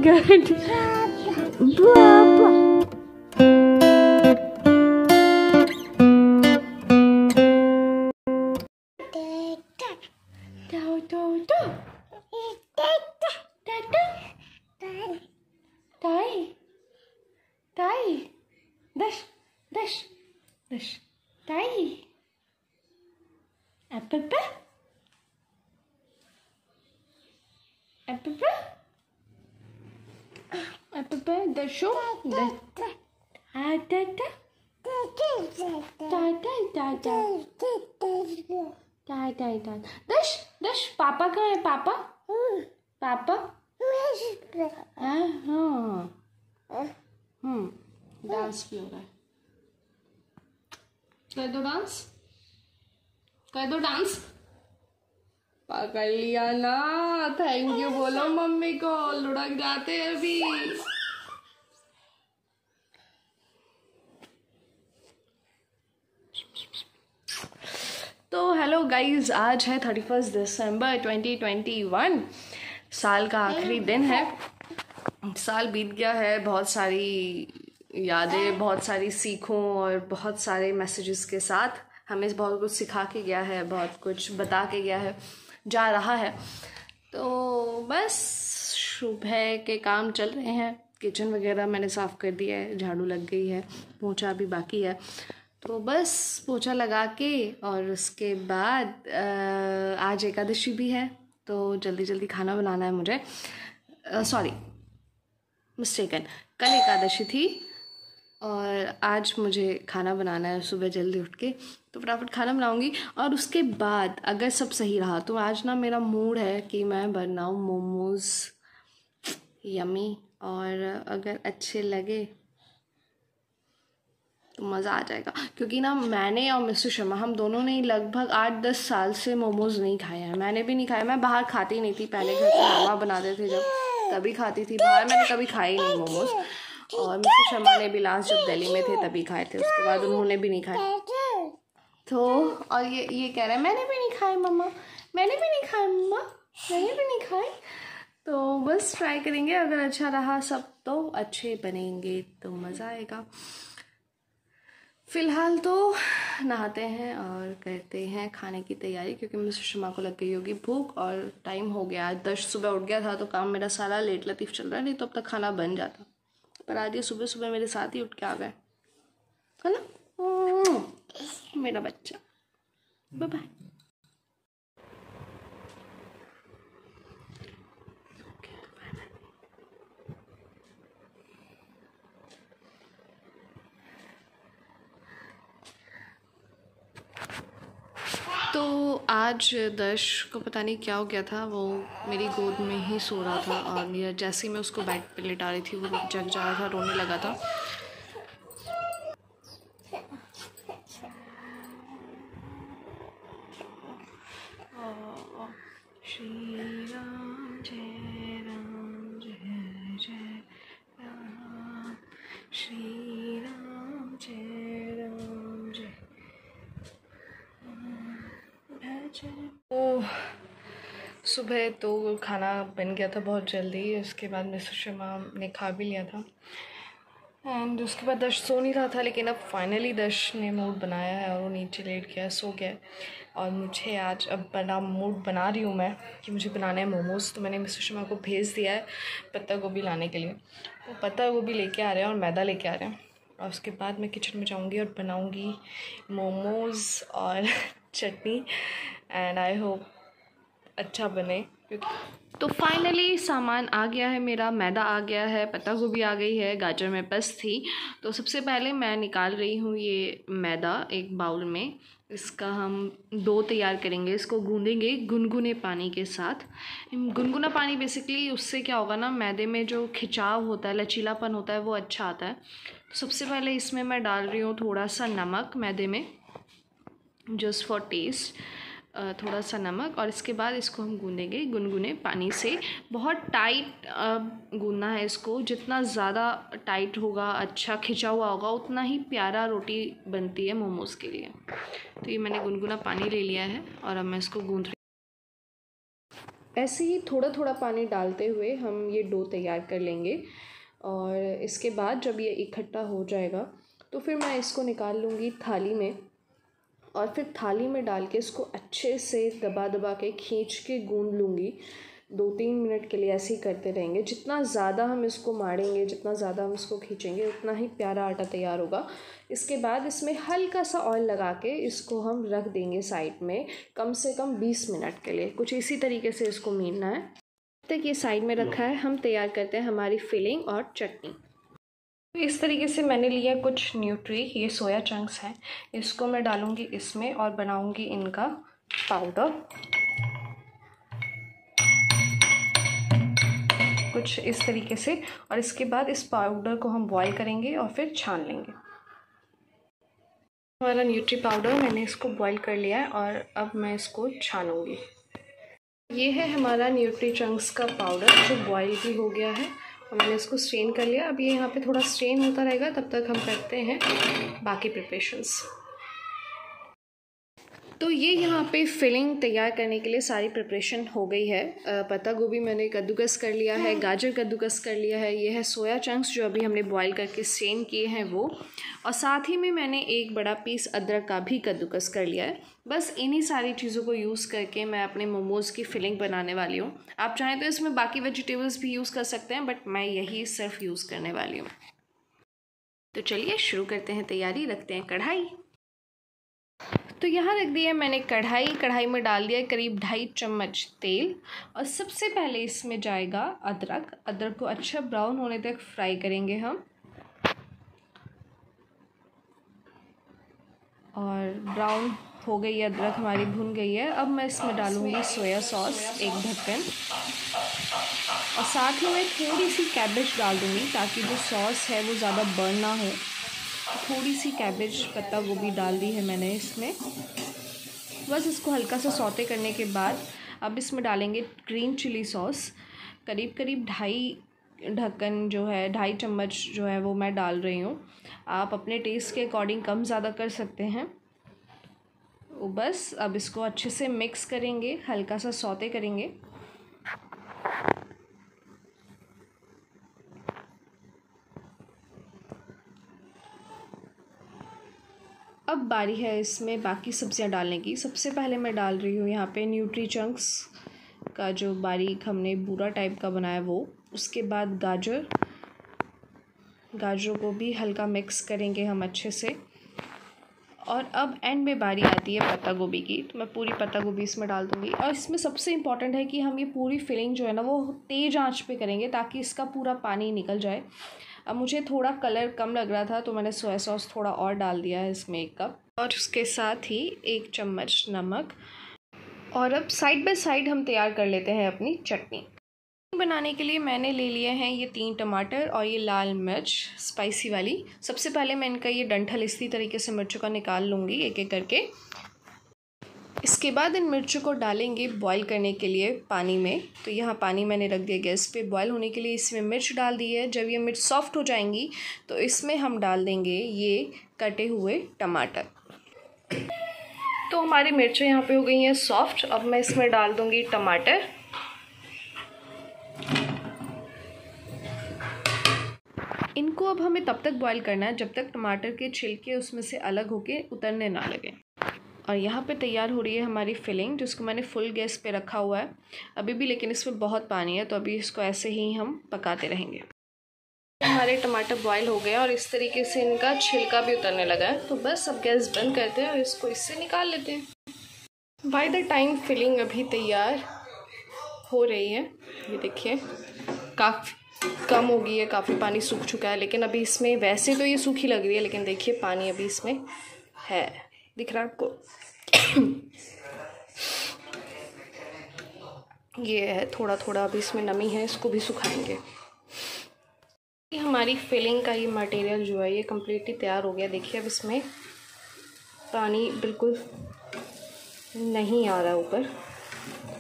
Good. पापा पापा कहाँ है? पापा पापा हाँ डांस भी हो रहा है। कर दो डांस, कर दो डांस। पकड़ लिया ना, थैंक यू बोलो मम्मी को, लुढ़क जाते हैं अभी। तो हेलो गाइस, आज है 31 दिसंबर 2021। साल का आखिरी दिन है। साल बीत गया है, बहुत सारी यादें, बहुत सारी सीखों और बहुत सारे मैसेजेस के साथ हमें बहुत कुछ सिखा के गया है, बहुत कुछ बता के गया है, जा रहा है। तो बस सुबह के काम चल रहे हैं। किचन वगैरह मैंने साफ़ कर दिया है, झाड़ू लग गई है, पोंछा अभी बाकी है। तो बस पोंछा लगा के और उसके बाद आज एकादशी भी है, तो जल्दी जल्दी खाना बनाना है मुझे। सॉरी मिस्टेकन, कल एकादशी थी और आज मुझे खाना बनाना है सुबह जल्दी उठ के, तो फटाफट खाना बनाऊंगी। और उसके बाद अगर सब सही रहा तो आज ना मेरा मूड है कि मैं बनाऊँ मोमोज़ यमी, और अगर अच्छे लगे तो मज़ा आ जाएगा। क्योंकि ना मैंने और मिस्टर शर्मा हम दोनों ने लगभग 8-10 साल से मोमोज़ नहीं खाए हैं। मैंने भी नहीं खाया, मैं बाहर खाती नहीं थी पहले, घर पे मामा बनाते थे जब, तभी खाती थी। बाहर मैंने कभी खाई नहीं मोमोज़। और मिस्टर शर्मा ने भी लास्ट जब दिल्ली में थे तभी खाए थे, उसके बाद उन्होंने भी नहीं खाए। तो और ये कह रहे हैं मैंने भी नहीं खाए मम्मा, मैंने भी नहीं खाए मम्मा, मैंने भी नहीं खाए। तो बस ट्राई करेंगे, अगर अच्छा रहा सब तो अच्छे बनेंगे तो मज़ा आएगा। फ़िलहाल तो नहाते हैं और करते हैं खाने की तैयारी, क्योंकि मिस्टर शर्मा को लग गई होगी भूख और टाइम हो गया। आज 10 सुबह उठ गया था तो काम मेरा सारा लेट लतीफ़ चल रहा है, नहीं तो अब तक खाना बन जाता। पर आज ये सुबह सुबह मेरे साथ ही उठ के आ गए, है ना मेरा बच्चा। Bye bye. तो आज दर्श को पता नहीं क्या हो गया था, वो मेरी गोद में ही सो रहा था और जैसे ही मैं उसको बेड पे लेटा रही थी वो जग जा रहा था, रोने लगा था। श्री राम जय राम जय जय राम, श्री राम जय राम जय। तो सुबह तो खाना बन गया था बहुत जल्दी, उसके बाद मिस्टर शर्मा ने खा भी लिया था एंड उसके बाद दर्श सो नहीं रहा था, लेकिन अब फाइनली दर्श ने मूड बनाया है और वो नीचे लेट गया, सो गया। और मुझे आज अब बड़ा मूड बना रही हूँ मैं कि मुझे बनाने हैं मोमोज़। तो मैंने मिस्टर शर्मा को भेज दिया है पत्ता गोभी लाने के लिए। वो पत्ता गोभी लेके आ रहे हैं और मैदा लेके आ रहे हैं, और उसके बाद मैं किचन में जाऊँगी और बनाऊँगी मोमोज़ और चटनी, एंड आई होप अच्छा बने। तो फाइनली सामान आ गया है मेरा, मैदा आ गया है, पत्ता गोभी आ गई है, गाजर में बस थी। तो सबसे पहले मैं निकाल रही हूँ ये मैदा एक बाउल में। इसका हम डो तैयार करेंगे, इसको गूँधेंगे गुनगुने पानी के साथ। गुनगुना पानी बेसिकली उससे क्या होगा ना, मैदे में जो खिंचाव होता है, लचीलापन होता है, वो अच्छा आता है। तो सबसे पहले इसमें मैं डाल रही हूँ थोड़ा सा नमक मैदे में, जस्ट फॉर टेस्ट, थोड़ा सा नमक। और इसके बाद इसको हम गूँधेंगे गुनगुने पानी से। बहुत टाइट गूँधना है इसको, जितना ज़्यादा टाइट होगा, अच्छा खिंचा हुआ होगा, उतना ही प्यारा रोटी बनती है मोमोज़ के लिए। तो ये मैंने गुनगुना पानी ले लिया है और अब मैं इसको गूँध रही ऐसे ही थोड़ा थोड़ा पानी डालते हुए हम ये डो तैयार कर लेंगे। और इसके बाद जब ये इकट्ठा हो जाएगा तो फिर मैं इसको निकाल लूँगी थाली में, और फिर थाली में डाल के इसको अच्छे से दबा दबा के खींच के गूंद लूँगी। 2-3 मिनट के लिए ऐसे ही करते रहेंगे। जितना ज़्यादा हम इसको मारेंगे, जितना ज़्यादा हम इसको खींचेंगे, उतना ही प्यारा आटा तैयार होगा। इसके बाद इसमें हल्का सा ऑयल लगा के इसको हम रख देंगे साइड में कम से कम 20 मिनट के लिए। कुछ इसी तरीके से इसको मीनना है। तक ये साइड में रखा है, हम तैयार करते हैं हमारी फिलिंग और चटनी। इस तरीके से मैंने लिया कुछ न्यूट्री, ये सोया चंक्स हैं, इसको मैं डालूँगी इसमें और बनाऊँगी इनका पाउडर कुछ इस तरीके से। और इसके बाद इस पाउडर को हम बॉईल करेंगे और फिर छान लेंगे। हमारा न्यूट्री पाउडर, मैंने इसको बॉईल कर लिया है और अब मैं इसको छानूँगी। ये है हमारा न्यूट्री चंक्स का पाउडर जो बॉईल भी हो गया है और मैंने इसको स्ट्रेन कर लिया। अब ये यहाँ पे थोड़ा स्ट्रेन होता रहेगा, तब तक हम करते हैं बाकी प्रिपरेशंस। तो ये यहाँ पे फिलिंग तैयार करने के लिए सारी प्रिपरेशन हो गई है। पत्ता गोभी मैंने कद्दूकस कर लिया है, गाजर कद्दूकस कर लिया है, ये है सोया चंक्स जो अभी हमने बॉईल करके स्ट्रेन किए हैं वो, और साथ ही में मैंने एक बड़ा पीस अदरक का भी कद्दूकस कर लिया है। बस इन्हीं सारी चीज़ों को यूज़ करके मैं अपने मोमोज़ की फिलिंग बनाने वाली हूँ। आप चाहें तो इसमें बाकी वेजिटेबल्स भी यूज़ कर सकते हैं, बट मैं यही सिर्फ यूज़ करने वाली हूँ। तो चलिए शुरू करते हैं तैयारी। रखते हैं कढ़ाई। तो यहाँ रख दिया मैंने कढ़ाई में डाल दिया करीब 2.5 चम्मच तेल, और सबसे पहले इसमें जाएगा अदरक को अच्छा ब्राउन होने तक फ्राई करेंगे हम। और ब्राउन हो गई है अदरक हमारी, भुन गई है। अब मैं इसमें डालूँगी सोया सॉस 1 ढक्कन, और साथ ही मैं थोड़ी सी कैबेज डाल दूँगी ताकि जो सॉस है वो ज़्यादा बर्न ना हो। थोड़ी सी कैबेज पत्ता गोभी डाल दी है मैंने इसमें। बस इसको हल्का सा सौते करने के बाद अब इसमें डालेंगे ग्रीन चिली सॉस, करीब 2.5 ढक्कन जो है, 2.5 चम्मच जो है वो मैं डाल रही हूँ। आप अपने टेस्ट के अकॉर्डिंग कम ज़्यादा कर सकते हैं। बस अब इसको अच्छे से मिक्स करेंगे, हल्का सा सौते करेंगे। अब बारी है इसमें बाकी सब्जियां डालने की। सबसे पहले मैं डाल रही हूँ यहाँ पे न्यूट्री चंक्स का जो बारीक हमने बूरा टाइप का बनाया वो। उसके बाद गाजरों को भी हल्का मिक्स करेंगे हम अच्छे से। और अब एंड में बारी आती है पत्ता गोभी की, तो मैं पूरी पत्ता गोभी इसमें डाल दूँगी। और इसमें सबसे इम्पॉर्टेंट है कि हम ये पूरी फिलिंग जो है ना वो तेज़ आंच पे करेंगे ताकि इसका पूरा पानी निकल जाए। अब मुझे थोड़ा कलर कम लग रहा था तो मैंने सोया सॉस थोड़ा और डाल दिया है इसमें 1 कप, और उसके साथ ही 1 चम्मच नमक। और अब साइड बाय साइड हम तैयार कर लेते हैं अपनी चटनी। बनाने के लिए मैंने ले लिए हैं ये 3 टमाटर और ये लाल मिर्च स्पाइसी वाली। सबसे पहले मैं इनका ये डंठल इसी तरीके से मिर्चों का निकाल लूँगी एक एक करके। इसके बाद इन मिर्चों को डालेंगे बॉईल करने के लिए पानी में। तो यहाँ पानी मैंने रख दिया गैस पे बॉईल होने के लिए। इसमें मिर्च डाल दी है। जब ये मिर्च सॉफ्ट हो जाएंगी तो इसमें हम डाल देंगे ये कटे हुए टमाटर। तो हमारी मिर्चें यहाँ पे हो गई हैं सॉफ्ट। अब मैं इसमें डाल दूँगी टमाटर। इनको अब हमें तब तक बॉईल करना है जब तक टमाटर के छिलके उसमें से अलग होके उतरने ना लगे। और यहाँ पे तैयार हो रही है हमारी फिलिंग, जिसको मैंने फुल गैस पे रखा हुआ है अभी भी, लेकिन इसमें बहुत पानी है तो अभी इसको ऐसे ही हम पकाते रहेंगे। हमारे टमाटर बॉईल हो गए और इस तरीके से इनका छिलका भी उतरने लगा है। तो बस अब गैस बंद करते हैं और इसको इससे निकाल लेते हैं। बाय द टाइम फिलिंग अभी तैयार हो रही है, ये देखिए काफ़ी कम हो गई है, काफ़ी पानी सूख चुका है। लेकिन अभी इसमें वैसे तो ये सूखी लग रही है, लेकिन देखिए पानी अभी इसमें है, दिख रहा है आपको? ये है थोड़ा थोड़ा अभी इसमें नमी है, इसको भी सुखाएंगे। ये हमारी फिलिंग का ये मटेरियल जो है ये कम्प्लीटली तैयार हो गया। देखिए अब इसमें पानी बिल्कुल नहीं आ रहा ऊपर,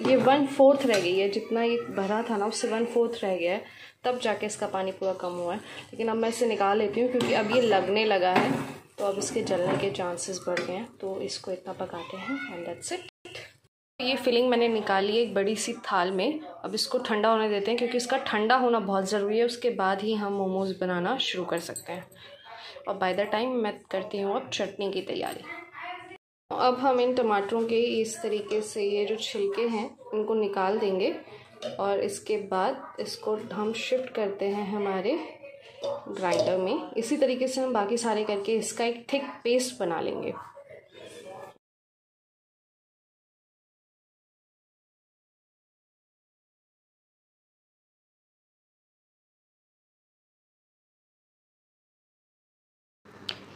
ये 1/4 रह गई है। जितना ये भरा था ना उससे 1/4 रह गया है, तब जाके इसका पानी पूरा कम हुआ है। लेकिन अब मैं इसे निकाल लेती हूँ क्योंकि अब ये लगने लगा है, तो अब इसके जलने के चांसेस बढ़ गए हैं। तो इसको इतना पकाते हैं एंड दैट्स इट। ये फिलिंग मैंने निकाली है एक बड़ी सी थाल में। अब इसको ठंडा होने देते हैं क्योंकि इसका ठंडा होना बहुत ज़रूरी है, उसके बाद ही हम मोमोज़ बनाना शुरू कर सकते हैं। और बाय द टाइम मैं करती हूँ अब चटनी की तैयारी। अब हम इन टमाटरों के इस तरीके से ये जो छिलके हैं इनको निकाल देंगे और इसके बाद इसको हम शिफ्ट करते हैं हमारे ग्राइंडर में। इसी तरीके से हम बाकी सारे करके इसका एक थिक पेस्ट बना लेंगे।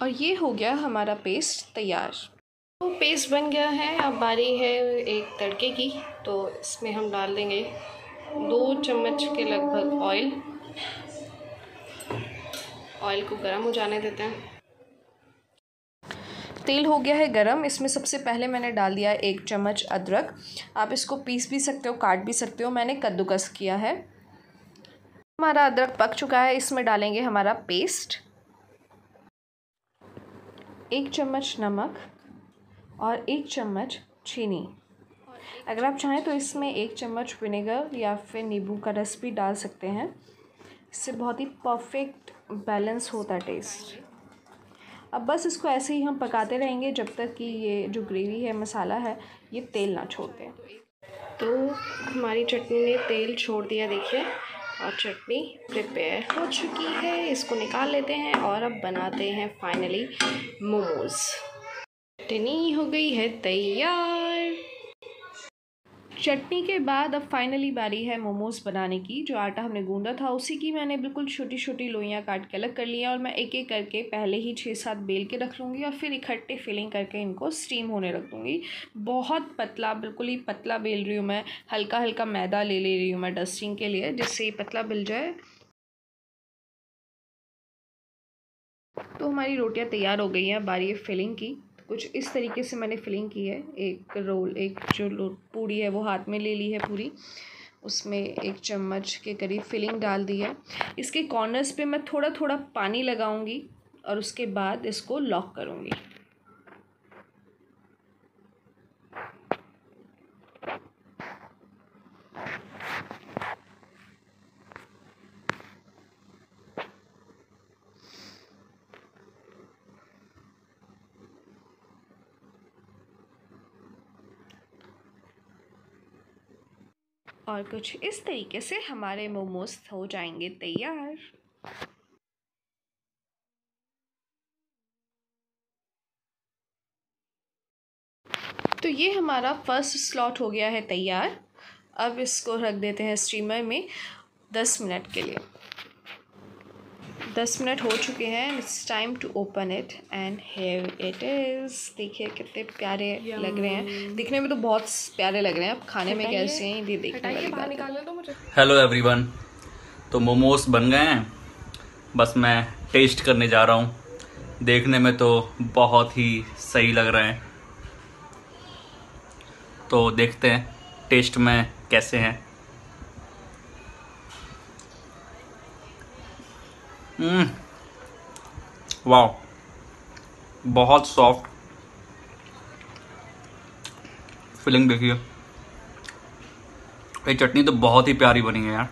और ये हो गया हमारा पेस्ट तैयार। तो पेस्ट बन गया है। अब बारी है एक तड़के की, तो इसमें हम डाल देंगे 2 चम्मच के लगभग ऑयल। ऑयल को गर्म हो जाने देते हैं। तेल हो गया है गरम। इसमें सबसे पहले मैंने डाल दिया 1 चम्मच अदरक। आप इसको पीस भी सकते हो, काट भी सकते हो, मैंने कद्दूकस किया है। हमारा अदरक पक चुका है, इसमें डालेंगे हमारा पेस्ट, 1 चम्मच नमक और 1 चम्मच चीनी। अगर आप चाहें तो इसमें 1 चम्मच विनेगर या फिर नींबू का रस भी डाल सकते हैं। इससे बहुत ही परफेक्ट बैलेंस होता है टेस्ट। अब बस इसको ऐसे ही हम पकाते रहेंगे जब तक कि ये जो ग्रेवी है, मसाला है, ये तेल ना छोड़ दे। तो हमारी चटनी ने तेल छोड़ दिया देखिए, और चटनी प्रिपेयर हो चुकी है। इसको निकाल लेते हैं और अब बनाते हैं फाइनली मोमोज़। चटनी हो गई है तैयार। चटनी के बाद अब फाइनली बारी है मोमोज़ बनाने की। जो आटा हमने गूंदा था उसी की मैंने बिल्कुल छोटी छोटी लोइयाँ काट के अलग कर लिया और मैं एक एक करके पहले ही 6-7 बेल के रख लूँगी और फिर इकट्ठे फिलिंग करके इनको स्टीम होने रख दूँगी। बहुत पतला, बिल्कुल ही पतला बेल रही हूँ मैं। हल्का हल्का मैदा ले रही हूँ मैं डस्टिंग के लिए, जिससे ये पतला बिल जाए। तो हमारी रोटियाँ तैयार हो गई हैं। बारी है फिलिंग की। कुछ इस तरीके से मैंने फिलिंग की है। एक जो पूड़ी है वो हाथ में ले ली है पूरी, उसमें 1 चम्मच के करीब फिलिंग डाल दी है। इसके कॉर्नर्स पे मैं थोड़ा थोड़ा पानी लगाऊंगी और उसके बाद इसको लॉक करूंगी। और कुछ इस तरीके से हमारे मोमोज हो जाएंगे तैयार। तो ये हमारा फर्स्ट स्लॉट हो गया है तैयार। अब इसको रख देते हैं स्टीमर में 10 मिनट के लिए। 10 मिनट हो चुके हैं। It's time to open it and here it is. देखिए कितने प्यारे लग रहे हैं। दिखने में तो बहुत प्यारे लग रहे हैं, अब खाने में कैसे हैं ये देखने वाली बात है। हेलो एवरीवन, तो मोमोज बन गए हैं, बस मैं टेस्ट करने जा रहा हूँ। देखने में तो बहुत ही सही लग रहे हैं, तो देखते हैं टेस्ट में कैसे हैं। वाह, बहुत सॉफ्ट फिलिंग देखिए। ये चटनी तो बहुत ही प्यारी बनी है यार।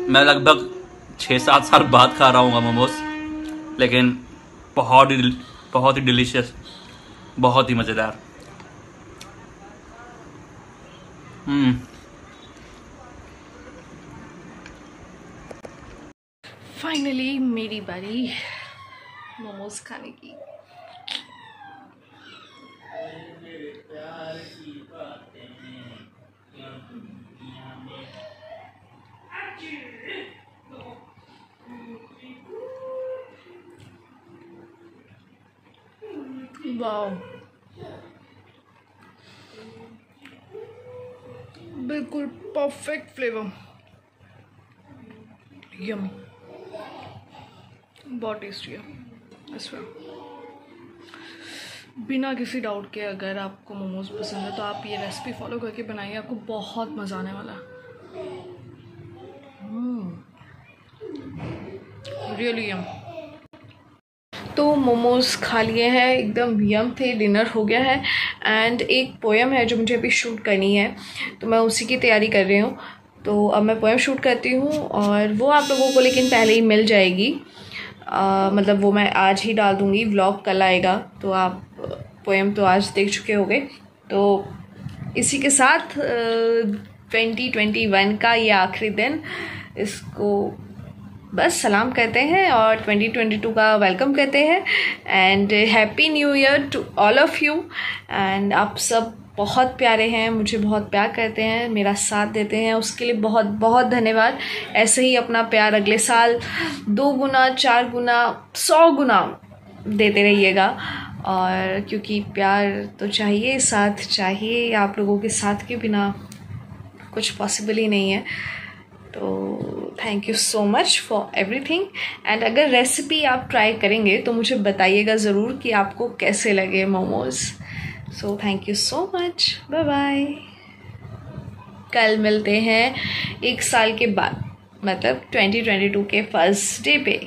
मैं लगभग 6-7 साल बाद खा रहा हूँ मोमोज, लेकिन बहुत ही डिलीशियस, बहुत ही मज़ेदार। फाइनली मेरी बारी मोमोज खाने की। वाह, बिल्कुल परफेक्ट फ्लेवर, यम, बहुत टेस्टी है। इसमें बिना किसी डाउट के अगर आपको मोमोज पसंद है तो आप ये रेसिपी फॉलो करके बनाइए, आपको बहुत मज़ा आने वाला है। रियली यम। तो मोमोज़ खा लिए हैं, एकदम यम थे, डिनर हो गया है। एंड एक पोएम है जो मुझे अभी शूट करनी है, तो मैं उसी की तैयारी कर रही हूँ। तो अब मैं पोएम शूट करती हूँ और वो आप लोगों को लेकिन पहले ही मिल जाएगी। मतलब वो मैं आज ही डाल दूँगी, व्लॉग कल आएगा, तो आप पोएम तो आज देख चुके होंगे। तो इसी के साथ 2021 का ये आखिरी दिन, इसको बस सलाम कहते हैं और 2022 का वेलकम कहते हैं। And happy new year to all of you. And आप सब बहुत प्यारे हैं, मुझे बहुत प्यार करते हैं, मेरा साथ देते हैं, उसके लिए बहुत बहुत धन्यवाद। ऐसे ही अपना प्यार अगले साल 2 गुना, 4 गुना, 100 गुना देते रहिएगा। और क्योंकि प्यार तो चाहिए, साथ चाहिए, आप लोगों के साथ के बिना कुछ पॉसिबल ही नहीं है। तो thank you so much for everything. And अगर रेसिपी आप ट्राई करेंगे तो मुझे बताइएगा ज़रूर कि आपको कैसे लगे momos. So thank you so much, bye bye. कल मिलते हैं 1 साल के बाद, मतलब 2022 के फर्स्ट डे पे।